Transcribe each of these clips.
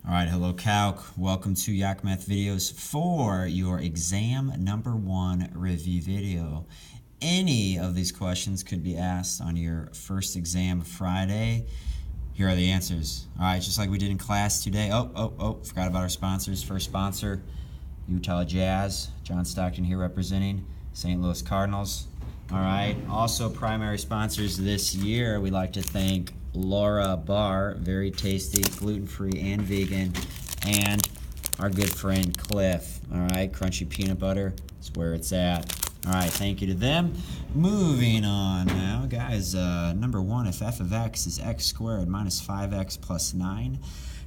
All right, hello Calc. Welcome to Yak Math Videos for your exam number 1 review video. Any of these questions could be asked on your first exam Friday. Here are the answers. All right, just like we did in class today. Forgot about our sponsors. First sponsor, Utah Jazz. John Stockton here representing St. Louis Cardinals. All right, also primary sponsors this year, we'd like to thank Laura Bar, very tasty, gluten-free and vegan, and our good friend Cliff. All right, crunchy peanut butter is where it's at. All right, thank you to them. Moving on now, guys. Number 1, if f of x is x squared minus 5x plus 9,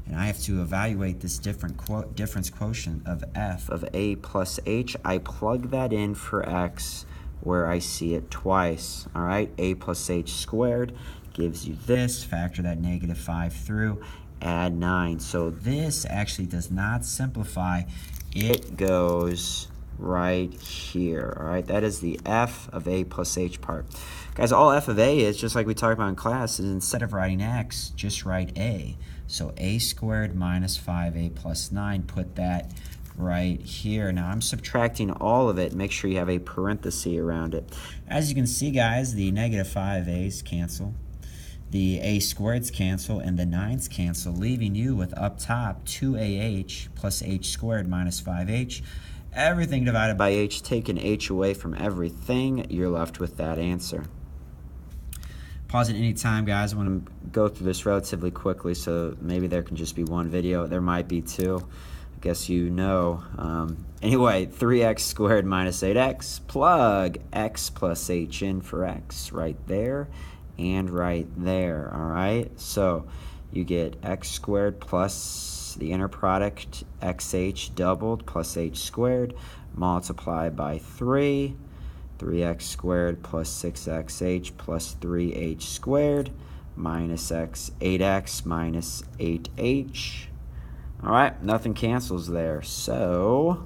and I have to evaluate this difference quotient of f of a plus h, I plug that in for x where I see it twice. All right, a plus h squared gives you this. Factor that negative 5 through, add 9. So this actually does not simplify. It goes right here. All right, that is the f of a plus h part. Guys, all f of a is, just like we talked about in class, is instead of writing x, just write a. So a squared minus 5a plus 9, put that right here. Now I'm subtracting all of it. Make sure you have a parenthesis around it. As you can see, guys, the negative 5a's cancel, the a squareds cancel, and the 9's cancel, leaving you with up top 2ah plus h squared minus 5h. Everything divided by h, taking h away from everything, you're left with that answer. Pause at any time, guys. I want to go through this relatively quickly, so maybe there can just be one video. There might be two. I guess you know. Anyway, 3x squared minus 8x. Plug x plus h in for x right there and right there. All right, so you get x squared plus the inner product xh doubled plus h squared multiplied by 3. 3x squared plus 6xh plus 3h squared minus 8x minus 8h. All right, nothing cancels there, so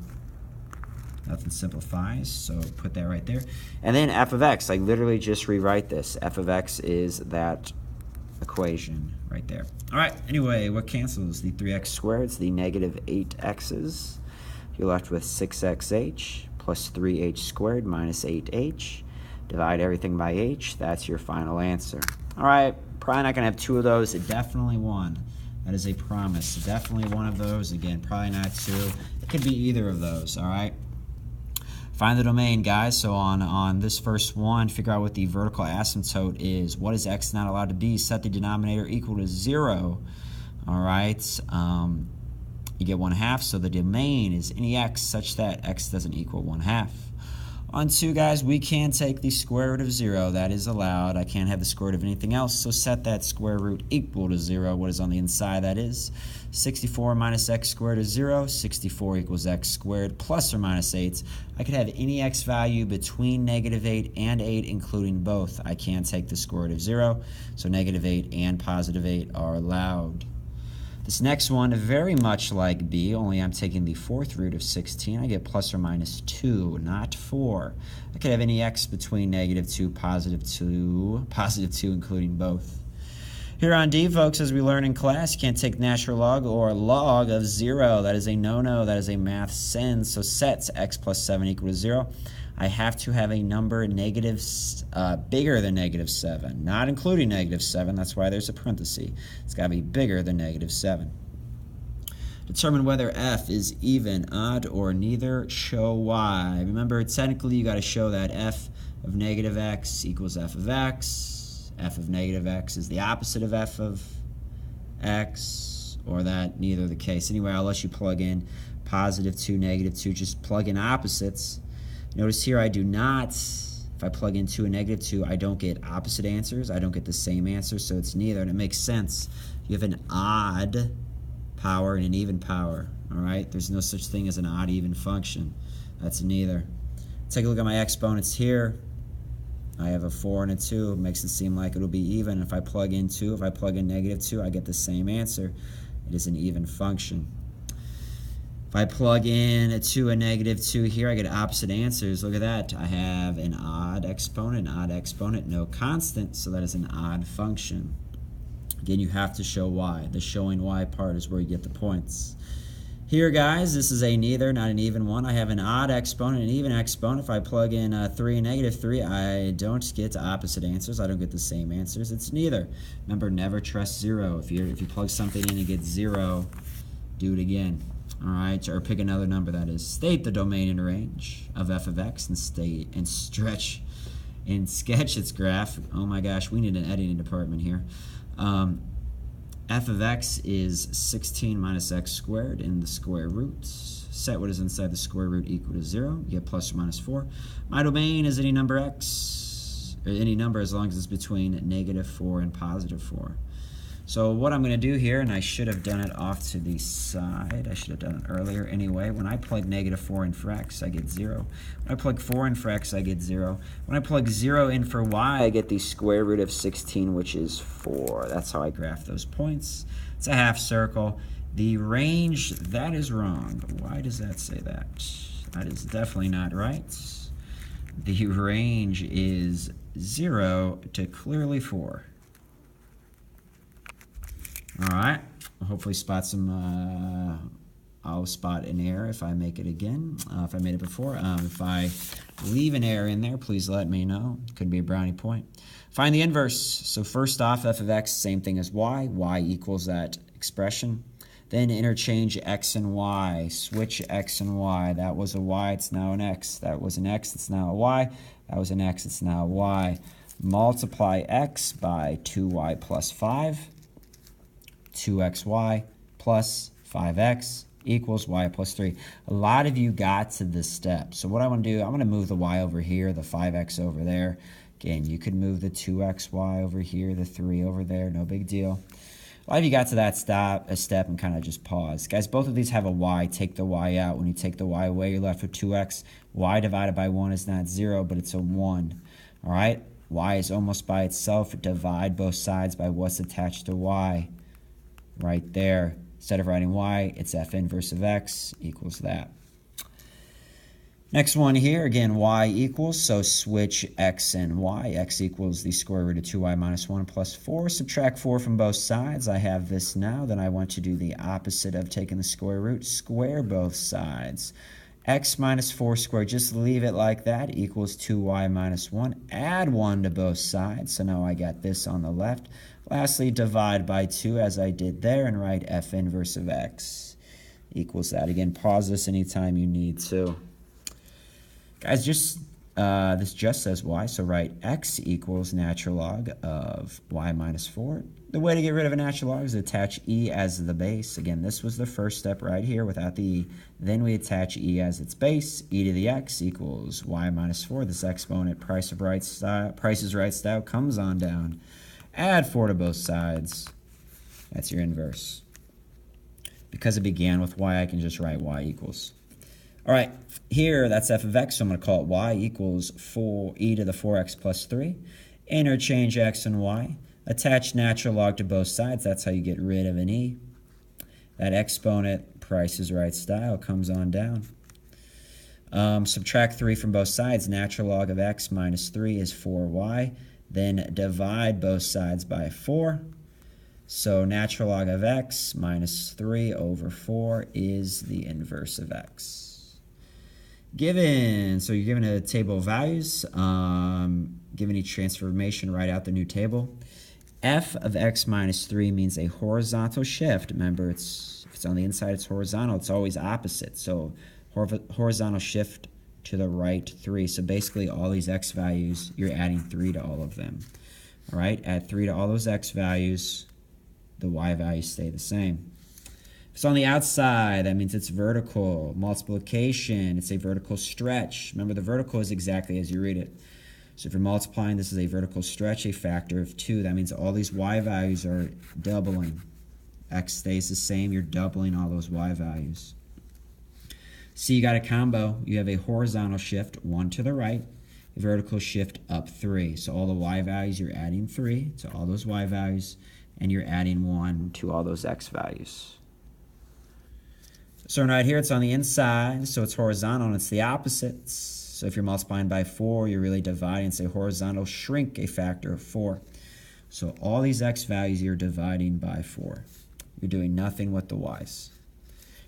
nothing simplifies, so put that right there. And then f of x, I literally just rewrite this. F of x is that equation right there. All right, anyway, what cancels? The 3x squareds, the negative 8x's. You're left with 6xh plus 3h squared minus 8h. Divide everything by h. That's your final answer. All right, probably not going to have two of those. Definitely one. That is a promise. Definitely one of those. Again, probably not two. It could be either of those, all right? Find the domain, guys. So on this first one, figure out what the vertical asymptote is. What is x not allowed to be? Set the denominator equal to 0. All right. You get 1/2, so the domain is any x such that x doesn't equal 1/2. On 2, guys, we can take the square root of 0. That is allowed. I can't have the square root of anything else, so set that square root equal to 0. What is on the inside? That is 64 minus x squared is 0. 64 equals x squared plus or minus 8. I could have any x value between negative 8 and 8, including both. I can't take the square root of 0, so negative 8 and positive 8 are allowed. This next one, very much like B, only I'm taking the 4th root of 16. I get plus or minus 2, not 4. I could have any x between negative 2, positive 2, including both. Here on D, folks, as we learn in class, you can't take natural log or log of 0. That is a no-no. That is a math sin. So set x plus 7 equal to 0. I have to have a number bigger than negative 7, not including negative 7. That's why there's a parenthesis. It's got to be bigger than negative 7. Determine whether f is even, odd, or neither. Show why. Remember, technically, you got to show that f of negative x equals f of x. F of negative x is the opposite of f of x, or that neither the case. Anyway, I'll let you plug in positive 2, negative 2. Just plug in opposites. Notice here I do not, if I plug in 2 and negative 2, I don't get opposite answers. I don't get the same answer, so it's neither, and it makes sense. You have an odd power and an even power, all right? There's no such thing as an odd-even function. That's neither. Take a look at my exponents here. I have a 4 and a 2. It makes it seem like it'll be even. If I plug in 2, if I plug in negative 2, I get the same answer. It is an even function. If I plug in a 2 and negative 2 here, I get opposite answers. Look at that. I have an odd exponent, no constant, so that is an odd function. Again, you have to show y. The showing y part is where you get the points. Here, guys, this is a neither, not an even one. I have an odd exponent and an even exponent. If I plug in 3 and -3, I don't get opposite answers. I don't get the same answers. It's neither. Remember, never trust 0. If you plug something in and get 0, do it again. All right, or pick another number, that is. State the domain and range of f of x and sketch its graph. Oh my gosh, we need an editing department here. F of x is 16 minus x squared in the square root. Set what is inside the square root equal to 0. You get plus or minus 4. My domain is any number x, or any number as long as it's between -4 and +4. So what I'm going to do here, and I should have done it off to the side. I should have done it earlier anyway. When I plug -4 in for x, I get 0. When I plug 4 in for x, I get 0. When I plug 0 in for y, I get the square root of 16, which is 4. That's how I graph those points. It's a half circle. The range, that is wrong. Why does that say that? That is definitely not right. The range is 0 to clearly 4. All right, hopefully spot some, I'll spot an error if I make it again, if I made it before. If I leave an error in there, please let me know. Could be a brownie point. Find the inverse. So first off, f of x, same thing as y. Y equals that expression. Then interchange x and y. Switch x and y. That was a y, it's now an x. That was an x, it's now a y. That was an x, it's now a y. Multiply x by 2y plus 5. 2xy plus 5x equals y plus 3. A lot of you got to this step. So what I want to do, I'm going to move the y over here, the 5x over there. Again, you could move the 2xy over here, the 3 over there, no big deal. A lot of you got to that step and kind of just pause. Guys, both of these have a y. Take the y out. When you take the y away, you're left with 2x. Y divided by 1 is not 0, but it's a 1. All right? Y is almost by itself. Divide both sides by what's attached to y. Right there. Instead of writing y, it's f inverse of x equals that. Next one here, again, y equals, so switch x and y. X equals the square root of 2y minus 1 plus 4. Subtract 4 from both sides. I have this now. Then I want to do the opposite of taking the square root. Square both sides. X minus 4 squared, just leave it like that, equals 2y minus 1. Add 1 to both sides, so now I got this on the left. Lastly, divide by 2 as I did there and write f inverse of x equals that. Again, pause this anytime you need to. Guys, this just says y, so write x equals natural log of y minus 4. The way to get rid of a natural log is to attach e as the base. Again, this was the first step right here without the e. Then we attach e as its base. E to the x equals y minus 4. This exponent, Price is Right style, comes on down. Add 4 to both sides. That's your inverse. Because it began with y, I can just write y equals. All right, here that's f of x, so I'm going to call it y equals 4e to the 4x plus 3. Interchange x and y. Attach natural log to both sides. That's how you get rid of an e. That exponent, Price is Right style, comes on down. Subtract 3 from both sides. Natural log of x minus 3 is 4y. Then divide both sides by 4. So natural log of x minus 3 over 4 is the inverse of x. Given, so you're given a table of values. Given each transformation, write out the new table. F of x minus 3 means a horizontal shift. Remember, if it's on the inside, it's horizontal. It's always opposite. So horizontal shift to the right 3. So basically all these x values, you're adding 3 to all of them. All right, add 3 to all those x values. The y values stay the same. If it's on the outside, that means it's vertical. Multiplication, it's a vertical stretch. Remember, the vertical is exactly as you read it. So if you're multiplying, this is a vertical stretch, a factor of 2. That means all these y values are doubling. X stays the same, you're doubling all those y values. See, you got a combo. You have a horizontal shift, 1 to the right, a vertical shift up 3. So all the y values, you're adding 3 to all those y values, and you're adding 1 to all those x values. So right here, it's on the inside, so it's horizontal, and it's the opposites. So if you're multiplying by 4, you're really dividing. It's a horizontal shrink, a factor of 4. So all these x values you're dividing by 4. You're doing nothing with the y's.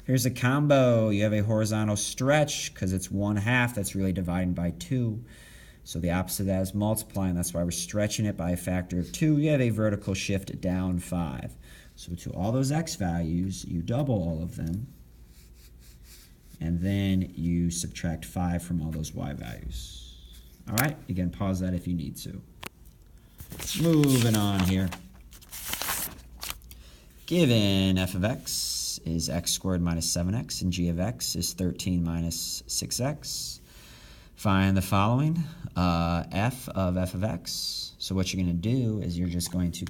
Here's a combo. You have a horizontal stretch because it's 1/2. That's really dividing by 2. So the opposite of that is multiplying. That's why we're stretching it by a factor of 2. You have a vertical shift down 5. So to all those x values, you double all of them. And then you subtract 5 from all those y values. All right? Again, pause that if you need to. Moving on here. Given f of x is x squared minus 7x, and g of x is 13 minus 6x. Find the following, f of x. So what you're going to do is you're just going to